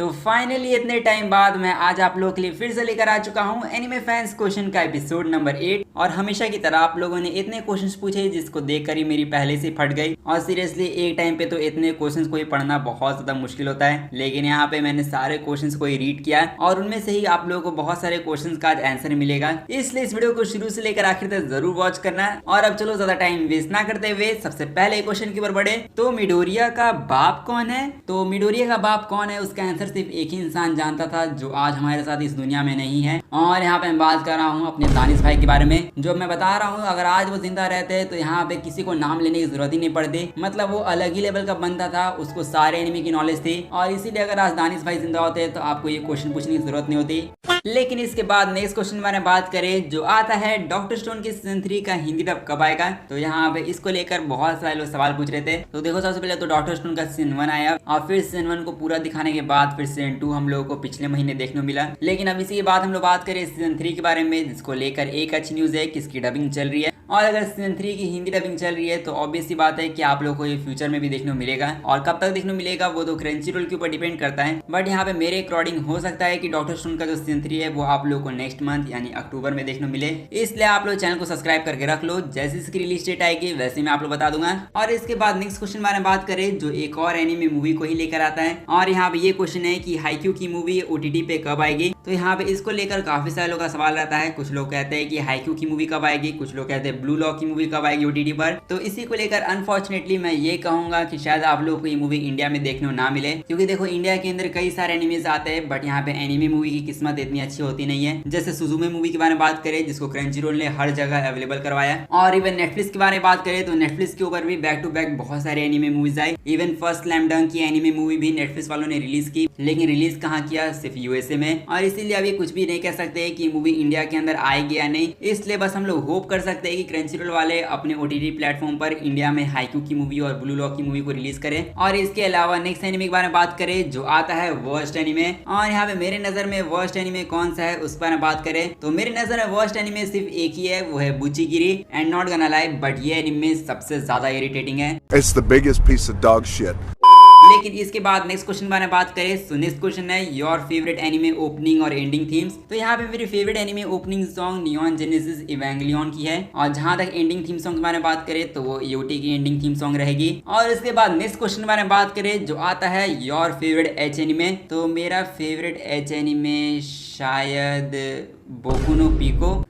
तो फाइनली इतने टाइम बाद मैं आज आप लोगों के लिए फिर से लेकर आ चुका हूँ एनिमे फैंस क्वेश्चन का एपिसोड नंबर 8। और हमेशा की तरह आप लोगों ने इतने क्वेश्चंस पूछे जिसको देखकर ही मेरी पहले से फट गई। और सीरियसली एक टाइम पे तो इतने क्वेश्चंस को ही पढ़ना बहुत ज्यादा मुश्किल होता है, लेकिन यहाँ पे मैंने सारे क्वेश्चंस को ही रीड किया और उनमें से ही आप लोगों को बहुत सारे क्वेश्चंस का आज आंसर मिलेगा। इसलिए इस वीडियो को शुरू से लेकर आखिर तक जरूर वॉच करना। और अब चलो ज्यादा टाइम वेस्ट ना करते हुए सबसे पहले क्वेश्चन की ओर बढ़े। तो मिडोरिया का बाप कौन है? तो मिडोरिया का बाप कौन है उसका आंसर सिर्फ एक ही इंसान जानता था जो आज हमारे साथ इस दुनिया में नहीं है। और यहाँ पे मैं बात कर रहा हूँ अपने दानिश भाई के बारे में। जो मैं बता रहा हूँ अगर आज वो जिंदा रहते तो यहाँ पे किसी को नाम लेने की जरूरत ही नहीं पड़ती। मतलब वो अलग ही लेवल का बंदा था, उसको सारे एनिमे की नॉलेज थी और इसीलिए अगर आज दानिश भाई जिंदा होते तो आपको ये क्वेश्चन पूछने की जरूरत नहीं होती। लेकिन इसके बाद नेक्स्ट क्वेश्चन के बारे में बात करें जो आता है डॉक्टर स्टोन की सीजन 3 का हिंदी डब कब आएगा। तो यहाँ पे इसको लेकर बहुत सारे लोग सवाल पूछ रहे थे। तो देखो सबसे पहले तो डॉक्टर स्टोन का सीजन 1 आया और फिर सीजन 1 को पूरा दिखाने के बाद फिर सीजन 2 हम लोगों को पिछले महीने देखने को मिला। लेकिन अब इसी के बाद हम लोग बात करें सीजन 3 के बारे में, जिसको लेकर एक अच्छी न्यूज है कि इसकी डबिंग चल रही है। और अगर सीजन 3 की हिंदी डबिंग चल रही है तो ऑब्वियस सी बात है कि आप लोगों को ये फ्यूचर में भी देखने को मिलेगा। और कब तक देखने को मिलेगा वो तो क्रंचीरोल के ऊपर डिपेंड करता है। बट यहाँ पे मेरे अकॉर्डिंग हो सकता है कि डॉक्टर स्टोन का जो सीजन 3 है वो आप लोगों को नेक्स्ट मंथ यानी अक्टूबर में देखने को मिले। इसलिए आप लोग चैनल को सब्सक्राइब करके रख लो, जैसे इसकी रिलीज डेट आएगी वैसे मैं आप लोग बता दूंगा। और इसके बाद नेक्स्ट क्वेश्चन बारे में बात करें जो एक और एनीमे मूवी को ही लेकर आता है। और यहाँ पे ये क्वेश्चन है कि हाईक्यू की मूवी OTT पे कब आएगी। तो यहाँ पे इसको लेकर काफी सारे लोगों का सवाल रहता है। कुछ लोग कहते हैं कि हाईक्यू की मूवी कब आएगी, कुछ लोग कहते हैं ब्लू लॉक की मूवी कब आएगी OTT पर। तो इसी को लेकर अनफॉर्चुनेटली मैं ये कहूंगा कि शायद आप लोगों को ये मूवी इंडिया में देखने को ना मिले, क्योंकि देखो इंडिया के अंदर कई सारे एनिमेज आते हैं बट यहाँ पे एनिमे मूवी की किस्मत इतनी अच्छी होती नहीं है। जैसे सुजुमे मूवी के बारे में बात करें जिसको क्रंचीरोल ने हर जगह अवेलेबल करवाया। और इवन नेटफ्लिक्स के बारे में बात करें तो नेटफ्लिक्स के ऊपर भी बैक टू बैक बहुत सारे एनिमे मूवीज आए। इवन फर्स्ट स्लैम डंक की एनिमे मूवी भी नेटफ्लिक्स वालों ने रिलीज की, लेकिन रिलीज कहाँ किया, सिर्फ USA में। और इसीलिए अभी कुछ भी नहीं कह सकते कि मूवी इंडिया के अंदर आएगी या नहीं। इसलिए बस हम लोग होप कर सकते हैं कि क्रंचीरोल वाले अपने OTT प्लेटफॉर्म पर इंडिया में हाईक्यू की मूवी और ब्लू लॉक की मूवी को रिलीज करें। और इसके अलावा नेक्स्ट एनिमे के बारे में बात करें जो आता है वर्स्ट एनिमे। और यहाँ पे मेरे नजर में वर्स्ट एनिमे कौन सा है उस पर बात करें तो मेरे नजर में वर्स्ट एनिमे सिर्फ एक ही है, वो है बुचिगिरी। And not gonna lie but ये एनिमे सबसे ज्यादा इरिटेटिंग है। It's the biggest piece of dog shit. लेकिन इसके बाद नेक्स्ट क्वेश्चन बारे में बात करें तो नेक्स्ट क्वेश्चन है योर फेवरेट एनिमे ओपनिंग और एंडिंग थीम्स। तो यहाँ पे मेरी favourite anime opening song neon genesis Evangelion की है। और जहां तक एंडिंग थीम सॉन्ग के बारे में बात करें तो वो EOT की एंडिंग थीम सॉन्ग रहेगी। और इसके बाद नेक्स्ट क्वेश्चन बारे में बात करें जो आता है योर फेवरेट एच एनिमे। तो मेरा फेवरेट एच एनिमे शायद बोकु नो पिको।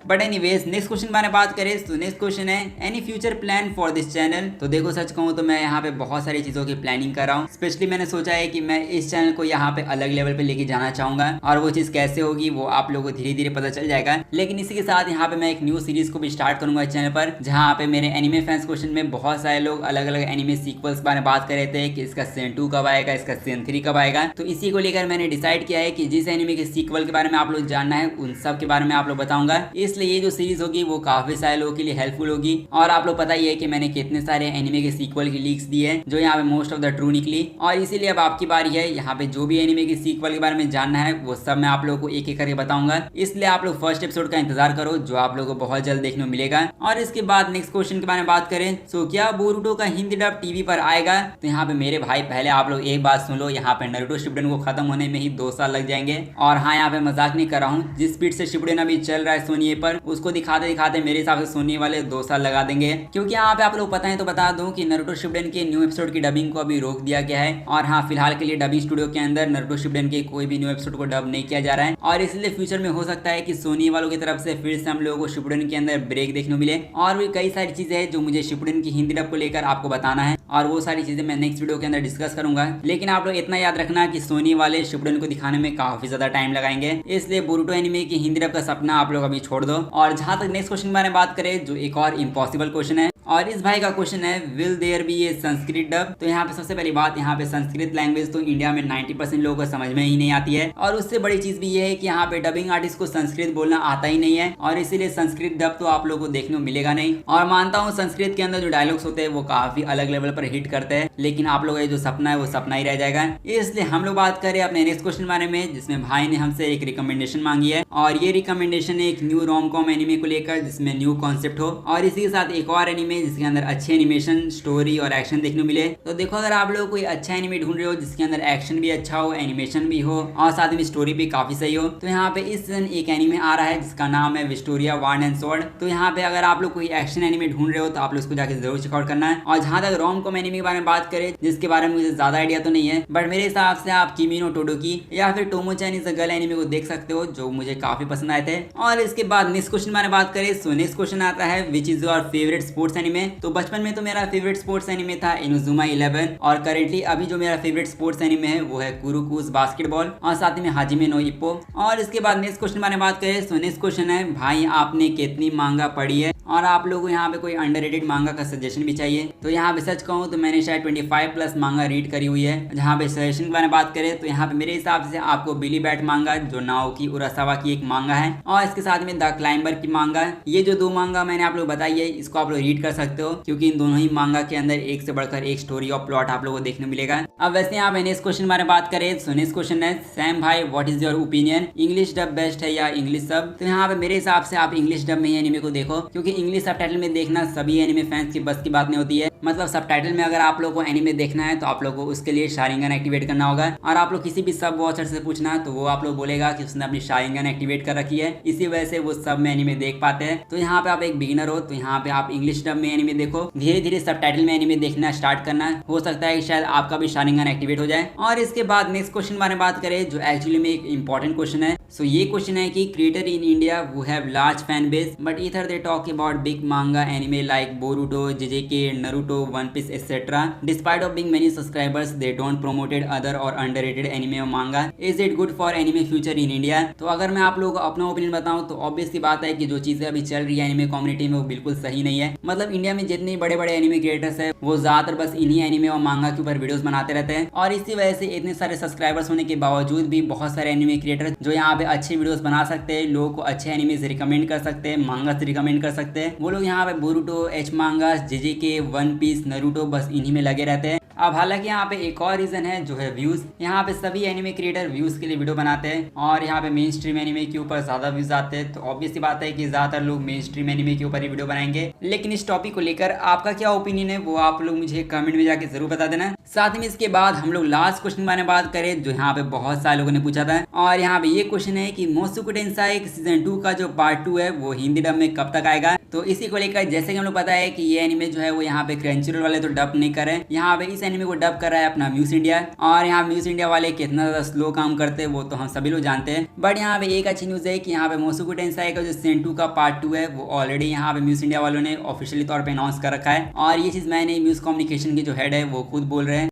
बट एनीवेज नेक्स्ट क्वेश्चन बारे में बात करें तो नेक्स्ट क्वेश्चन है any future plan for this channel. तो देखो सच कहूँ तो मैं यहाँ पे बहुत सारी चीजों की प्लानिंग कर रहा हूँ। स्पेशली मैंने सोचा है कि मैं इस चैनल को यहाँ पे अलग लेवल पे लेके जाना चाहूंगा और वो चीज कैसे होगी वो आप लोगों को धीरे धीरे पता चल जाएगा। लेकिन इसी के साथ यहाँ पे मैं एक न्यू सीरीज को भी स्टार्ट करूंगा इस चैनल पर, जहाँ पे मेरे एनिमे फैंस क्वेश्चन में बहुत सारे लोग अलग अलग एनिमे सीक्वल्स के बारे में बात कर रहे थे कि इसका सीजन 2 कब आएगा, इसका सीजन 3 कब आएगा। तो इसी को लेकर मैंने डिसाइड किया है कि जिस एनिमे के सीक्वल के बारे में आप लोग जानना है उन सब के बारे में आप लोग बताऊंगा। इसलिए ये जो सीरीज होगी वो काफी सारे लोगों के लिए हेल्पफुल होगी। और आप लोग पता ही है कि मैंने कितने सारे एनिमे के सीक्वल की लीक्स दी है जो यहाँ पे मोस्ट ऑफ द ट्रू निकली। और इसीलिए अब आपकी बारी है, यहाँ पे जो भी एनिमे के सीक्वल के बारे में जानना है वो सब मैं आप लोगों को एक एक करके बताऊंगा। इसलिए आप लोग फर्स्ट एपिसोड का इंतजार करो जो आप लोगों को बहुत जल्द देखने को मिलेगा। और इसके बाद नेक्स्ट क्वेश्चन के बारे में बात करें तो क्या बोरुटो का हिंदी डब टीवी पर आएगा। तो यहाँ पे मेरे भाई पहले आप लोग एक बात सुन लो, यहाँ पे नारुतो शिपुडेन को खत्म होने में ही 2 साल लग जाएंगे। और हाँ यहाँ पे मजाक नहीं कर रहा हूँ, जिस स्पीड से शिपुडेन अभी चल रहा है सोनी पर उसको दिखाते दिखाते मेरे हिसाब से सोनी वाले 2 साल लगा देंगे। क्योंकि यहाँ पे आप लोग पता है तो बता दूं कि नारुतो शिपुडेन के न्यू एपिसोड की डबिंग को अभी रोक दिया गया है। और हाँ फिलहाल के लिए डबिंग स्टूडियो के अंदर नारुतो शिपुडेन के कोई भी न्यू एपिसोड को डब नहीं किया जा रहा है। और इसलिए फ्यूचर में हो सकता है कि सोनी वालों की तरफ से फिर से हम लोगों को शिपुडेन के अंदर ब्रेक देखने को मिले। और भी कई सारी चीजें हैं जो मुझे शिपुडेन की हिंदी डब को लेकर आपको बताना है और वो सारी चीजें मैं नेक्स्ट वीडियो के अंदर डिस्कस करूंगा। लेकिन आप लोग इतना याद रखना कि सोनी वाले शिपुडेन को दिखाने में काफी ज्यादा टाइम लगाएंगे, इसलिए बोरुटो एनिमे की हिंदी डब का सपना आप लोग अभी छोड़ दो। और जहां तक नेक्स्ट क्वेश्चन के बारे में बात करें जो एक और इम्पॉसिबल क्वेश्चन है और इस भाई का क्वेश्चन है will there be a Sanskrit dub. तो यहाँ पे सबसे पहली बात, यहाँ पे संस्कृत लैंग्वेज तो इंडिया में 90% लोगों को समझ में ही नहीं आती है। और उससे बड़ी चीज भी ये है कि यहाँ पे डबिंग आर्टिस्ट को संस्कृत बोलना आता ही नहीं है और इसीलिए संस्कृत डब तो आप लोगों को देखने को मिलेगा नहीं। और मानता हूँ संस्कृत के अंदर जो डायलॉग्स होते हैं वो काफी अलग लेवल पर हिट करते हैं, लेकिन आप लोगों का जो सपना है वो सपना ही रह जाएगा। इसलिए हम लोग बात करें अपने नेक्स्ट क्वेश्चन बारे में, जिसमें भाई ने हमसे एक रिकमेंडेशन मांगी है और ये रिकमेंडेशन है एक न्यू रोम कॉम एनिमे को लेकर जिसमें न्यू कॉन्सेप्ट हो। और इसी के साथ एक और एनिमे एनिमे जिसके अंदर अच्छे एनिमेशन, स्टोरी और एक्शन देखने को मिले। तो देखो अगर आप लोग कोई अच्छा एनिमे ढूंढ रहे हो जिसके अंदर एक्शन भी अच्छा हो, एनिमेशन भी हो और साथ में स्टोरी भी काफी सही हो, तो यहाँ पे इस सीजन एक एनिमे आ रहा है जिसका नाम है विक्टोरिया वार्ड एंड स्वॉर्ड। तो यहाँ पे अगर आप लोग कोई एक्शन एनिमे ढूंढ रहे हो तो आप लोग उसको जाके जरूर चेकआउट करना है। और जहां तक रोम कॉम एनिमे के बारे में बात करें, जिसके बारे में मुझे ज्यादा आइडिया तो नहीं है, बट मेरे हिसाब से आप किमी नो टोडोकी या फिर टोमो-chan इज अ गर्ल एनिमे को देख सकते हो, जो मुझे काफी पसंद आए थे। और इसके बाद नेक्स्ट क्वेश्चन बारे में बात करें, सो नेक्स्ट क्वेश्चन आता है which is your favourite sports anime. तो बचपन में तो मेरा फेवरेट स्पोर्ट्स एनिमे था इनुजुमा 11 और करेंटली अभी जो मेरा फेवरेट स्पोर्ट्स एनिमे है वो है कुरुकुस बास्केटबॉल और साथ में हाजिमे नो इप्पो। और इसके बाद नेक्स्ट क्वेश्चन बारे में बात करें, सो नेक्स्ट क्वेश्चन है भाई आपने कितनी मांगा पढ़ी है और आप लोगों को यहाँ पे कोई अंडररेटेड मांगा का सजेशन भी चाहिए। तो यहाँ पे सच कहूँ तो मैंने शायद 25+ मांगा रीड करी हुई है। जहाँ पे सजेशन के बारे में बात करें तो यहाँ पे मेरे हिसाब से आपको बिली बैट मांगा जो नाओकी उरासावा की एक मांगा है और इसके साथ में द क्लाइंबर की मांगा, ये जो दो मांगा मैंने आप लोग बताई है इसको आप लोग रीड कर सकते हो, क्योंकि इन दोनों ही मांगा के अंदर एक से बढ़कर एक स्टोरी और प्लॉट आप लोगों को देखने मिलेगा। अब वैसे यहाँ पे नेक्स्ट क्वेश्चन बारे में बात करें, सो नेक्स्ट क्वेश्चन है सैम भाई what is your opinion, English dub best है या इंग्लिश सब। तो यहाँ पे मेरे हिसाब से आप इंग्लिश डब में ही एनिमे को देखो, क्योंकि इंग्लिश सबटाइटल में देखना सभी एनिमे फैंस की बस की बात नहीं होती है। मतलब सबटाइटल में अगर आप लोगों को एनिमे देखना है तो आप लोगों को उसके लिए शारिंगन एक्टिवेट करना होगा, और आप लोग किसी भी सब वॉचर से पूछना तो वो आप लोग बोलेगा कि उसने अपनी शारिंगन एक्टिवेट कर रखी है, इसी वजह से वो सब में एनिमे देख पाते हैं। तो यहाँ पे आप एक बिगिनर हो तो यहाँ पे आप इंग्लिश डब में एनिमे देखो, धीरे धीरे सबटाइटल में एनिमे देखना स्टार्ट करना, हो सकता है कि शायद आपका भी शारिंगन एक्टिवेट हो जाए। और इसके बाद नेक्स्ट क्वेश्चन बारे में बात करें जो एक्चुअली में एक इंपॉर्टेंट क्वेश्चन है। सो ये क्वेश्चन है कि creator in India who have large fan base but इधर they talk about big manga anime like Boruto, JJK, Naruto, One Piece etcetera. Despite of being many subscribers they don't promoted other और underrated anime और manga. Is it good for anime future in India. तो अगर मैं आप लोगों को अपना opinion बताऊं तो ऑब्वियस सी बात है कि जो चीजें अभी चल रही है एनिमे कम्युनिटी में वो बिल्कुल सही नहीं है। मतलब इंडिया में जितने बड़े बड़े एनिमे क्रिएटर्स है वो ज्यादातर बस इन्हीं एनिमे और मांगा के ऊपर वीडियोस बनाते रहते हैं, और इसी वजह से इतने सारे सब्सक्राइबर्स होने के बावजूद भी बहुत सारे एनिमे क्रिएटर जो यहाँ पे अच्छे वीडियोस बना सकते हैं, लोगों को अच्छे एनिमे से रिकमेंड कर सकते हैं, मांगा से रिकमेंड कर सकते हैं, वो लोग यहाँ पे बोरुटो, एच मांगा, जेजेके, वन पीस, नारुतो बस इन्हीं में लगे रहते हैं। अब हालांकि यहाँ पे एक और रीजन है जो है व्यूज। यहाँ पे सभी एनिमे क्रिएटर व्यूज के लिए वीडियो बनाते हैं और यहाँ पे मेन स्ट्रीम एनिमे के ऊपर ज्यादा व्यूज आते हैं, तो ऑब्वियस सी बात है कि ज्यादातर लोग मेन स्ट्रीम एनिमे के ऊपर ही वीडियो बनाएंगे। लेकिन इस टॉपिक को लेकर आपका क्या ओपिनियन है वो आप लोग मुझे कमेंट में जाके जरूर बता देना। साथ में इसके बाद हम लोग लास्ट क्वेश्चन बारे में बात करें जो यहाँ पे बहुत सारे लोगों ने पूछा था, और यहाँ पे ये क्वेश्चन है कि मोसुको टेंसाई सीजन 2 का जो पार्ट 2 है वो हिंदी डब में कब तक आएगा। तो इसी को लेकर जैसे कि हम लोग पता है कि ये एनिमे जो है वो यहाँ पे क्रंचीरोल वाले तो डब नहीं कर रहे हैं, यहाँ पे इस एनिमे को डब कर रहा है अपना म्यूज इंडिया, और यहाँ म्यूज इंडिया वाले कितना ज्यादा स्लो काम करते हैं वो तो हम सभी लोग जानते हैं। बट यहाँ पे एक अच्छी न्यूज है कि यहाँ पे मोसुको टेंसाई का जो सीजन 2 का पार्ट 2 है वो ऑलरेडी यहाँ पे म्यूज इंडिया वालों ने ऑफिशियली तौर पे अनाउंस कर रखा है, और ये चीज मैंने म्यूज कम्युनिकेशन के जो हेड है वो खुद बोल रहे हैं।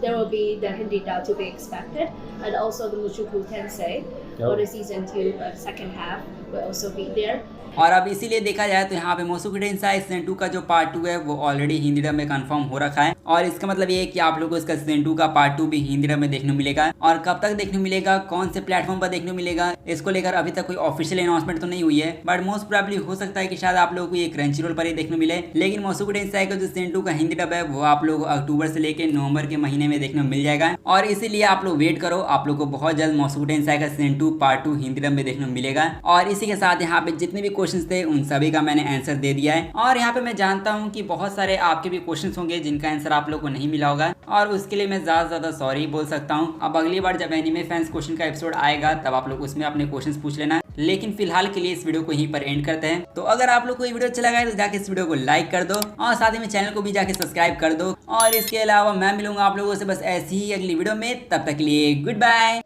There will be the Hindi dub to be expected, and also the Mushoku Tensei for the season 2 second half will also be there. और अब इसीलिए देखा जाए तो यहाँ पे मोसुको टेंसाई सीजन 2 का जो पार्ट 2 है वो ऑलरेडी हिंदी डब में कंफर्म हो रखा है, और इसका मतलब ये है कि आप लोगों को इसका सीजन 2 का पार्ट 2 भी हिंदी डब में देखने मिलेगा। और कब तक देखने मिलेगा, कौन से प्लेटफॉर्म पर देखने मिलेगा, इसको लेकर अभी तक कोई ऑफिशियल अनाउंसमेंट तो नहीं हुई है, बट मोस्ट प्रोबेबली हो सकता है कि शायद आप लोगों को ये क्रंचीरोल पर ही देखने मिले। लेकिन मोसुको टेंसाई का जो सीजन 2 का हिंदी डब है वो आप लोगों को अक्टूबर से लेकर नवंबर के महीने में देखने मिल जाएगा, और इसीलिए आप लोग वेट करो, आप लोग को बहुत जल्द मोसुको टेंसाई का सीजन 2 पार्ट 2 हिंदी डब में देखने मिलेगा। और इसी के साथ यहाँ पे जितने भी क्वेश्चन थे उन सभी का मैंने आंसर दे दिया है, और यहाँ पे मैं जानता हूँ कि बहुत सारे आपके भी क्वेश्चंस होंगे जिनका आंसर आप लोगों को नहीं मिला होगा, और उसके लिए मैं ज्यादा सॉरी बोल सकता हूँ। अब अगली बार जब एनिमे फैंस क्वेश्चन का एपिसोड आएगा तब आप लोग उसमें अपने क्वेश्चंस पूछ लेना। लेकिन फिलहाल के लिए इस वीडियो को यहीं पर एंड करते हैं। तो अगर आप लोग को ये वीडियो अच्छा लगा है तो जाके इस वीडियो को लाइक कर दो, और साथ ही में चैनल को भी जाके सब्सक्राइब कर दो, और इसके अलावा मैं मिलूंगा आप लोगों से बस ऐसी ही अगली वीडियो में। तब तक के लिए गुड बाय।